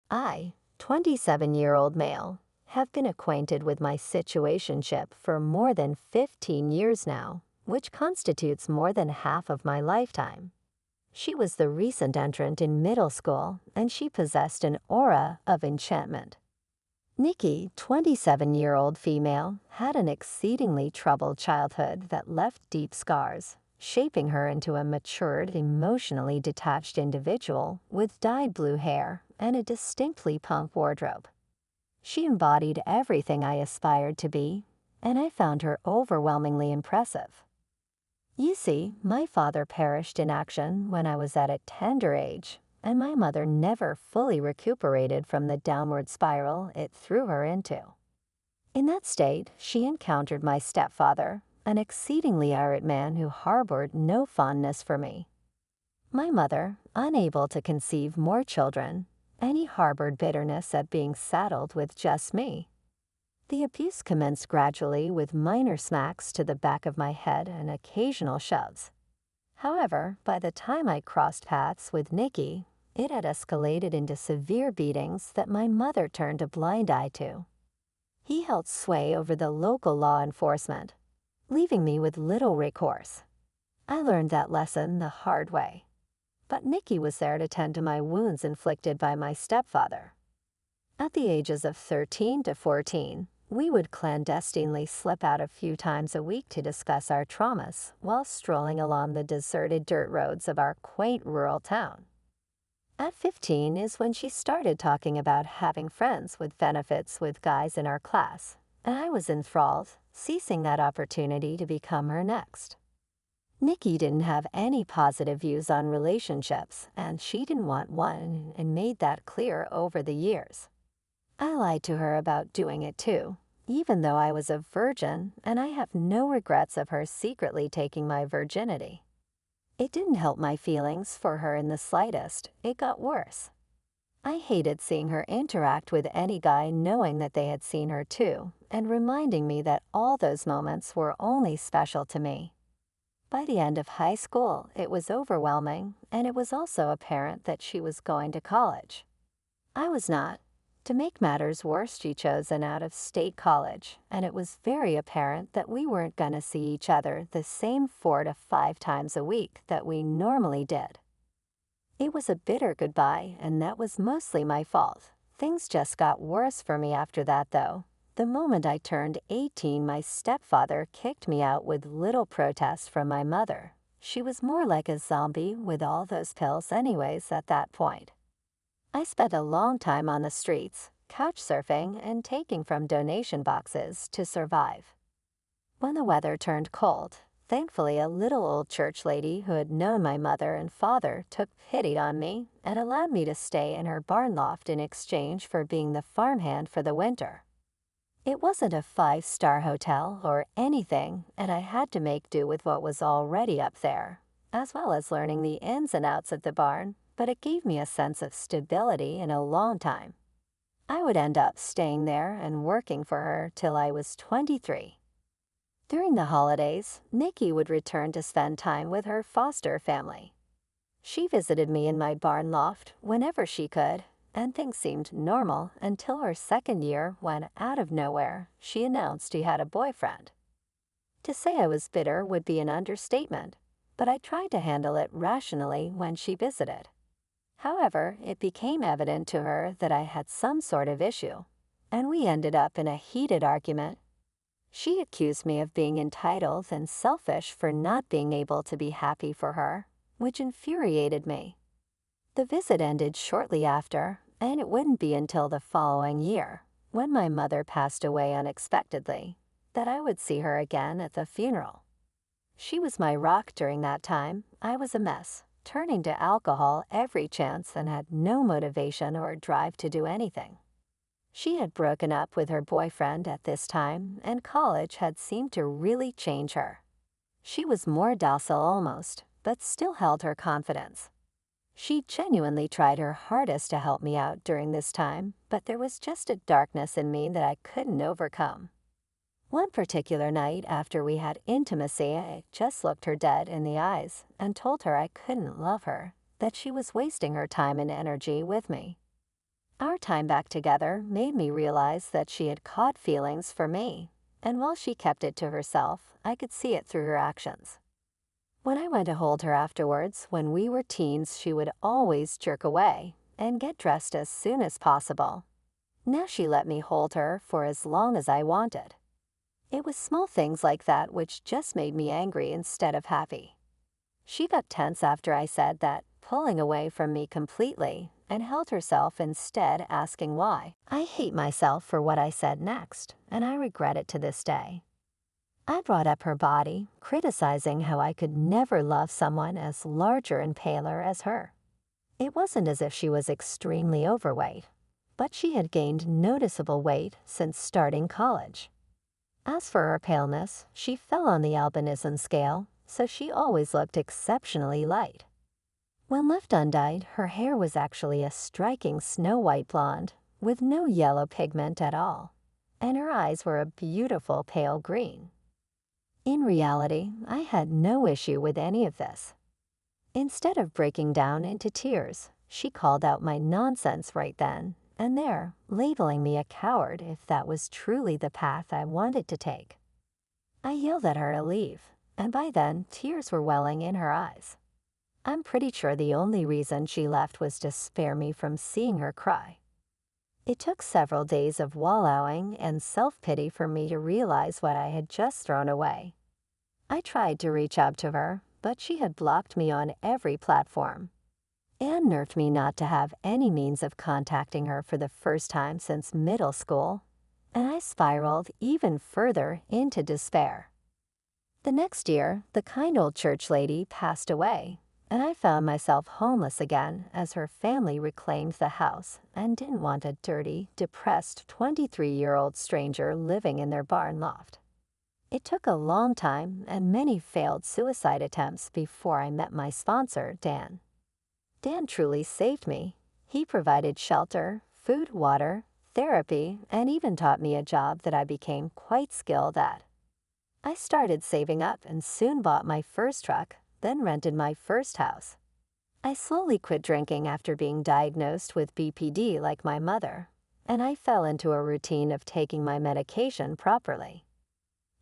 I, 27-year-old male, have been acquainted with my situationship for more than 15 years now, which constitutes more than half of my lifetime. She was the recent entrant in middle school, and she possessed an aura of enchantment. Nikki, 27-year-old female, had an exceedingly troubled childhood that left deep scars, shaping her into a matured, emotionally detached individual with dyed blue hair and a distinctly punk wardrobe. She embodied everything I aspired to be, and I found her overwhelmingly impressive. You see, my father perished in action when I was at a tender age, and my mother never fully recuperated from the downward spiral it threw her into. In that state, she encountered my stepfather, an exceedingly irate man who harbored no fondness for me. My mother, unable to conceive more children, and he harbored bitterness at being saddled with just me. The abuse commenced gradually with minor smacks to the back of my head and occasional shoves. However, by the time I crossed paths with Nikki, it had escalated into severe beatings that my mother turned a blind eye to. He held sway over the local law enforcement, leaving me with little recourse. I learned that lesson the hard way. But Nikki was there to tend to my wounds inflicted by my stepfather. At the ages of 13 to 14, we would clandestinely slip out a few times a week to discuss our traumas while strolling along the deserted dirt roads of our quaint rural town. At 15 is when she started talking about having friends with benefits with guys in our class, and I was enthralled, seizing that opportunity to become her next. Nikki didn't have any positive views on relationships, and she didn't want one and made that clear over the years. I lied to her about doing it too, even though I was a virgin, and I have no regrets of her secretly taking my virginity. It didn't help my feelings for her in the slightest. It got worse. I hated seeing her interact with any guy knowing that they had seen her too, and reminding me that all those moments were only special to me. By the end of high school, it was overwhelming, and it was also apparent that she was going to college. I was not. To make matters worse, she chose an out-of-state college, and it was very apparent that we weren't going to see each other the same 4 to 5 times a week that we normally did. It was a bitter goodbye, and that was mostly my fault. Things just got worse for me after that, though. The moment I turned 18, my stepfather kicked me out with little protest from my mother. She was more like a zombie with all those pills anyways at that point. I spent a long time on the streets, couch surfing and taking from donation boxes to survive. When the weather turned cold, thankfully a little old church lady who had known my mother and father took pity on me and allowed me to stay in her barn loft in exchange for being the farmhand for the winter. It wasn't a 5-star hotel or anything, and I had to make do with what was already up there, as well as learning the ins and outs of the barn, but it gave me a sense of stability in a long time. I would end up staying there and working for her till I was 23. During the holidays, Nikki would return to spend time with her foster family. She visited me in my barn loft whenever she could, and things seemed normal until her second year when, out of nowhere, she announced she had a boyfriend. To say I was bitter would be an understatement, but I tried to handle it rationally when she visited. However, it became evident to her that I had some sort of issue, and we ended up in a heated argument. She accused me of being entitled and selfish for not being able to be happy for her, which infuriated me. The visit ended shortly after, and it wouldn't be until the following year, when my mother passed away unexpectedly, that I would see her again at the funeral. She was my rock during that time. I was a mess, turning to alcohol every chance and had no motivation or drive to do anything. She had broken up with her boyfriend at this time, and college had seemed to really change her. She was more docile almost, but still held her confidence. She genuinely tried her hardest to help me out during this time, but there was just a darkness in me that I couldn't overcome. One particular night after we had intimacy, I just looked her dead in the eyes and told her I couldn't love her, that she was wasting her time and energy with me. Our time back together made me realize that she had caught feelings for me, and while she kept it to herself, I could see it through her actions. When I went to hold her afterwards, when we were teens, she would always jerk away and get dressed as soon as possible. Now she let me hold her for as long as I wanted. It was small things like that which just made me angry instead of happy. She got tense after I said that, pulling away from me completely, and held herself instead, asking why. I hate myself for what I said next, and I regret it to this day. I brought up her body, criticizing how I could never love someone as larger and paler as her. It wasn't as if she was extremely overweight, but she had gained noticeable weight since starting college. As for her paleness, she fell on the albinism scale, so she always looked exceptionally light. When left undyed, her hair was actually a striking snow-white blonde, with no yellow pigment at all, and her eyes were a beautiful pale green. In reality, I had no issue with any of this. Instead of breaking down into tears, she called out my nonsense right then and there, labeling me a coward if that was truly the path I wanted to take. I yelled at her to leave, and by then, tears were welling in her eyes. I'm pretty sure the only reason she left was to spare me from seeing her cry. It took several days of wallowing and self-pity for me to realize what I had just thrown away. I tried to reach out to her, but she had blocked me on every platform. It unnerved me not to have any means of contacting her for the first time since middle school, and I spiraled even further into despair. The next year, the kind old church lady passed away, and I found myself homeless again as her family reclaimed the house and didn't want a dirty, depressed 23-year-old stranger living in their barn loft. It took a long time and many failed suicide attempts before I met my sponsor, Dan. Dan truly saved me. He provided shelter, food, water, therapy, and even taught me a job that I became quite skilled at. I started saving up and soon bought my first truck, then rented my first house. I slowly quit drinking after being diagnosed with BPD like my mother, and I fell into a routine of taking my medication properly.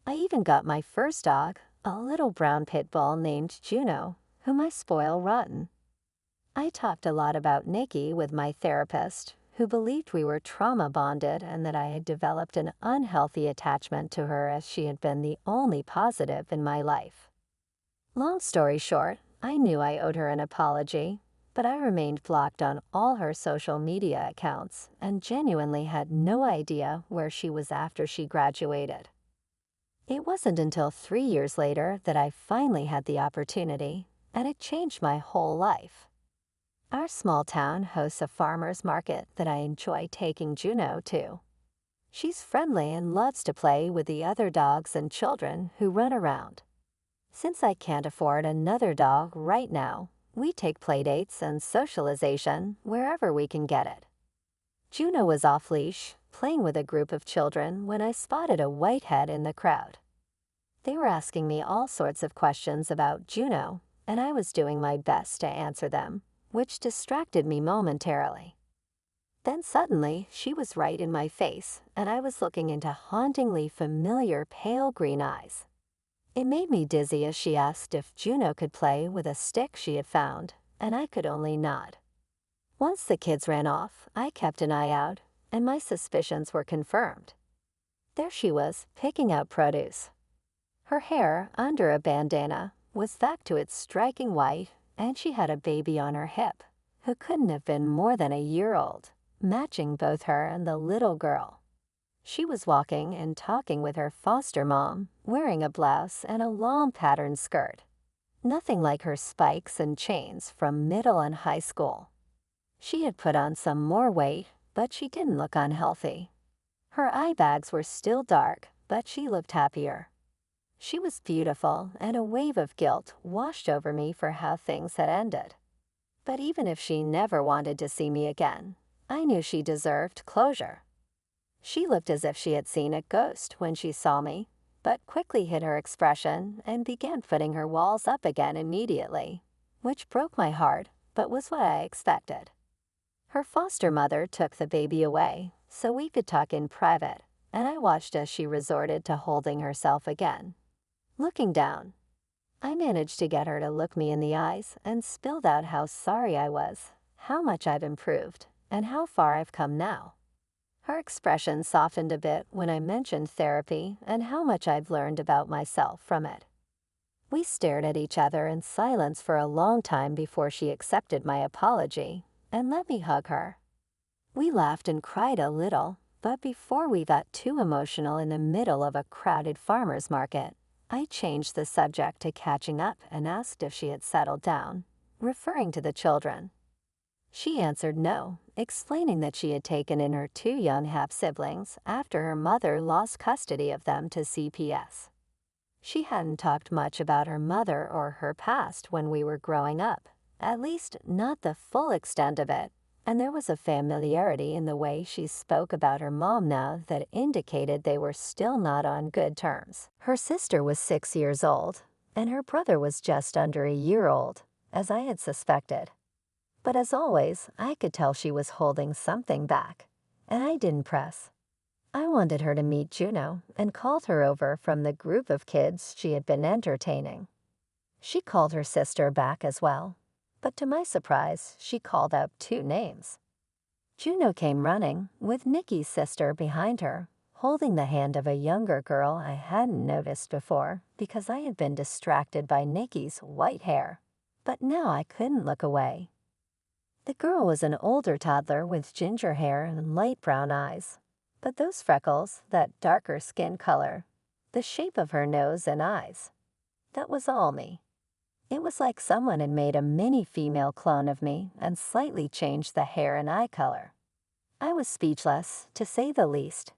I even got my first dog, a little brown pit bull named Juno, whom I spoil rotten. I talked a lot about Nikki with my therapist, who believed we were trauma bonded and that I had developed an unhealthy attachment to her as she had been the only positive in my life. Long story short, I knew I owed her an apology, but I remained blocked on all her social media accounts and genuinely had no idea where she was after she graduated. It wasn't until 3 years later that I finally had the opportunity, and it changed my whole life. Our small town hosts a farmer's market that I enjoy taking Juno to. She's friendly and loves to play with the other dogs and children who run around. Since I can't afford another dog right now, we take playdates and socialization wherever we can get it. Juno was off-leash, playing with a group of children when I spotted a whitehead in the crowd. They were asking me all sorts of questions about Juno, and I was doing my best to answer them, which distracted me momentarily. Then suddenly, she was right in my face, and I was looking into hauntingly familiar pale green eyes. It made me dizzy as she asked if Juno could play with a stick she had found, and I could only nod. Once the kids ran off, I kept an eye out, and my suspicions were confirmed. There she was, picking out produce. Her hair, under a bandana, was back to its striking white, and she had a baby on her hip, who couldn't have been more than a year old, matching both her and the little girl. She was walking and talking with her foster mom, wearing a blouse and a long patterned skirt. Nothing like her spikes and chains from middle and high school. She had put on some more weight, but she didn't look unhealthy. Her eye bags were still dark, but she looked happier. She was beautiful, and a wave of guilt washed over me for how things had ended. But even if she never wanted to see me again, I knew she deserved closure. She looked as if she had seen a ghost when she saw me, but quickly hid her expression and began putting her walls up again immediately, which broke my heart, but was what I expected. Her foster mother took the baby away so we could talk in private, and I watched as she resorted to holding herself again. Looking down, I managed to get her to look me in the eyes and spilled out how sorry I was, how much I've improved, and how far I've come now. Her expression softened a bit when I mentioned therapy and how much I've learned about myself from it. We stared at each other in silence for a long time before she accepted my apology and let me hug her. We laughed and cried a little, but before we got too emotional in the middle of a crowded farmer's market, I changed the subject to catching up and asked if she had settled down, referring to the children. She answered no, explaining that she had taken in her two young half-siblings after her mother lost custody of them to CPS. She hadn't talked much about her mother or her past when we were growing up, at least not the full extent of it, and there was a familiarity in the way she spoke about her mom now that indicated they were still not on good terms. Her sister was 6 years old, and her brother was just under a year old, as I had suspected. But as always, I could tell she was holding something back, and I didn't press. I wanted her to meet Juno and called her over from the group of kids she had been entertaining. She called her sister back as well, but to my surprise, she called out 2 names. Juno came running, with Nikki's sister behind her, holding the hand of a younger girl I hadn't noticed before because I had been distracted by Nikki's white hair, but now I couldn't look away. The girl was an older toddler with ginger hair and light brown eyes, but those freckles, that darker skin color, the shape of her nose and eyes, that was all me. It was like someone had made a mini female clone of me and slightly changed the hair and eye color. I was speechless, to say the least.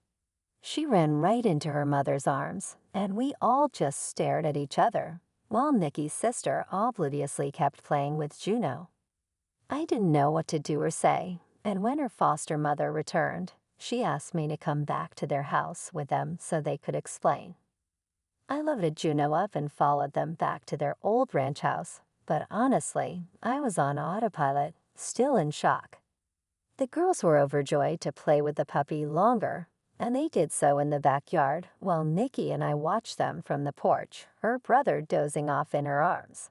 She ran right into her mother's arms, and we all just stared at each other, while Nikki's sister obliviously kept playing with Juno. I didn't know what to do or say, and when her foster mother returned, she asked me to come back to their house with them so they could explain. I loaded Juno up and followed them back to their old ranch house, but honestly, I was on autopilot, still in shock. The girls were overjoyed to play with the puppy longer, and they did so in the backyard while Nikki and I watched them from the porch, her brother dozing off in her arms.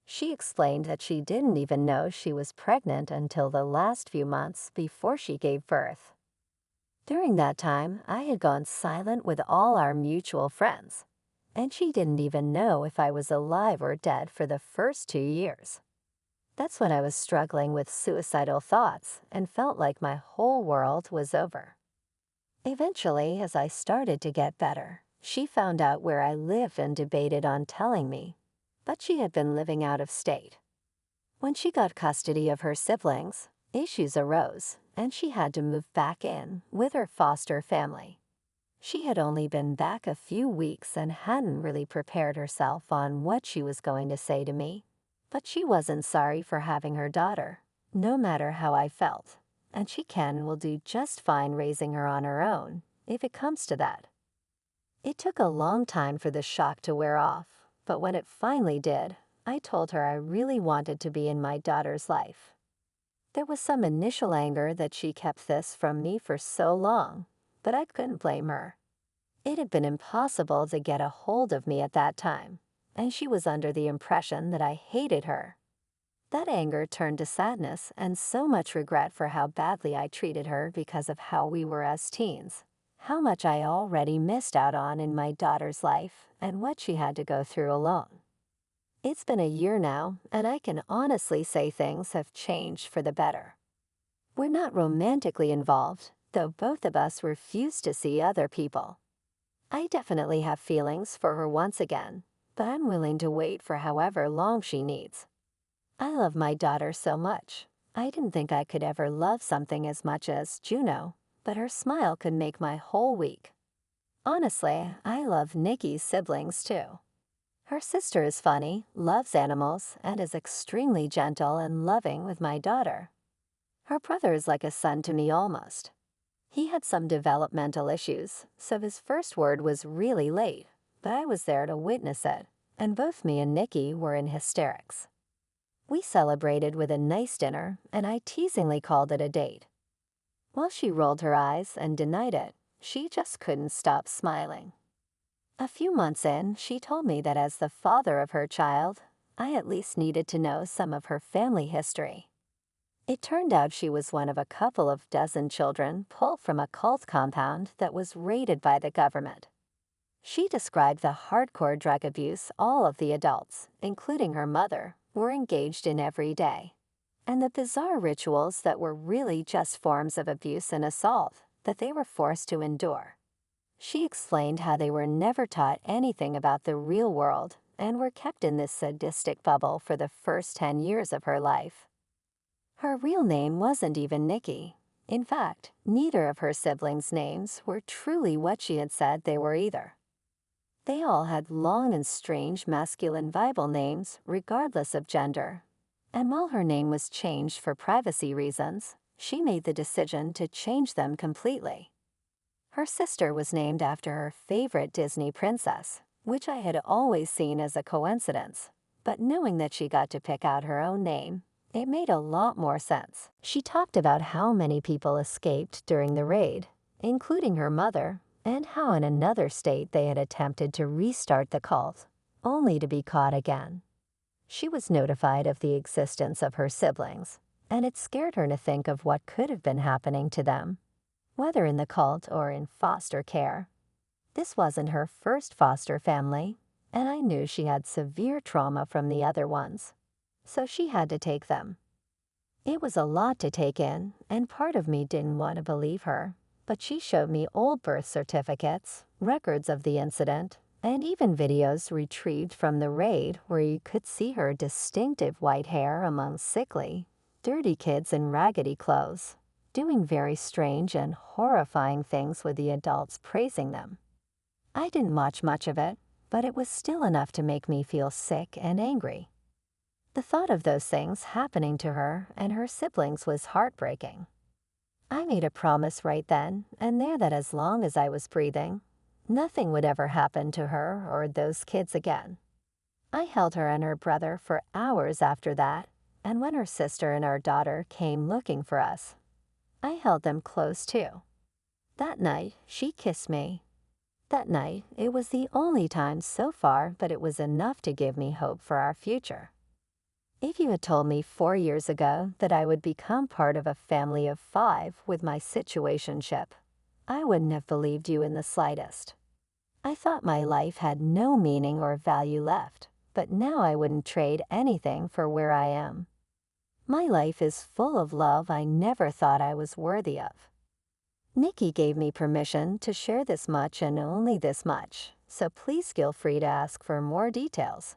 She explained that she didn't even know she was pregnant until the last few months before she gave birth. During that time, I had gone silent with all our mutual friends, and she didn't even know if I was alive or dead for the first 2 years. That's when I was struggling with suicidal thoughts and felt like my whole world was over. Eventually, as I started to get better, she found out where I lived and debated on telling me, but she had been living out of state. When she got custody of her siblings, issues arose, and she had to move back in with her foster family. She had only been back a few weeks and hadn't really prepared herself on what she was going to say to me, but she wasn't sorry for having her daughter, no matter how I felt, and she can and will do just fine raising her on her own, if it comes to that. It took a long time for the shock to wear off, but when it finally did, I told her I really wanted to be in my daughter's life. There was some initial anger that she kept this from me for so long, but I couldn't blame her. It had been impossible to get a hold of me at that time, and she was under the impression that I hated her. That anger turned to sadness and so much regret for how badly I treated her because of how we were as teens, how much I already missed out on in my daughter's life, and what she had to go through alone. It's been a year now, and I can honestly say things have changed for the better. We're not romantically involved, though both of us refuse to see other people. I definitely have feelings for her once again, but I'm willing to wait for however long she needs. I love my daughter so much. I didn't think I could ever love something as much as Juno, but her smile could make my whole week. Honestly, I love Nikki's siblings too. Her sister is funny, loves animals, and is extremely gentle and loving with my daughter. Her brother is like a son to me almost. He had some developmental issues, so his first word was really late, but I was there to witness it, and both me and Nikki were in hysterics. We celebrated with a nice dinner, and I teasingly called it a date. While she rolled her eyes and denied it, she just couldn't stop smiling. A few months in, she told me that as the father of her child, I at least needed to know some of her family history. It turned out she was one of a couple of dozen children pulled from a cult compound that was raided by the government. She described the hardcore drug abuse all of the adults, including her mother, were engaged in every day, and the bizarre rituals that were really just forms of abuse and assault that they were forced to endure. She explained how they were never taught anything about the real world and were kept in this sadistic bubble for the first 10 years of her life. Her real name wasn't even Nikki. In fact, neither of her siblings' names were truly what she had said they were either. They all had long and strange masculine Bible names regardless of gender. And while her name was changed for privacy reasons, she made the decision to change them completely. Her sister was named after her favorite Disney princess, which I had always seen as a coincidence, but knowing that she got to pick out her own name, it made a lot more sense. She talked about how many people escaped during the raid, including her mother, and how in another state they had attempted to restart the cult, only to be caught again. She was notified of the existence of her siblings, and it scared her to think of what could have been happening to them, whether in the cult or in foster care. This wasn't her first foster family, and I knew she had severe trauma from the other ones, so she had to take them. It was a lot to take in, and part of me didn't want to believe her, but she showed me old birth certificates, records of the incident, and even videos retrieved from the raid where you could see her distinctive white hair among sickly, dirty kids in raggedy clothes, doing very strange and horrifying things with the adults praising them. I didn't watch much of it, but it was still enough to make me feel sick and angry. The thought of those things happening to her and her siblings was heartbreaking. I made a promise right then and there that as long as I was breathing, nothing would ever happen to her or those kids again. I held her and her brother for hours after that, and when her sister and our daughter came looking for us, I held them close too. That night, she kissed me. That night, it was the only time so far, but it was enough to give me hope for our future. If you had told me 4 years ago that I would become part of a family of 5 with my situationship, I wouldn't have believed you in the slightest. I thought my life had no meaning or value left, but now I wouldn't trade anything for where I am. My life is full of love I never thought I was worthy of. Nikki gave me permission to share this much and only this much, so please feel free to ask for more details.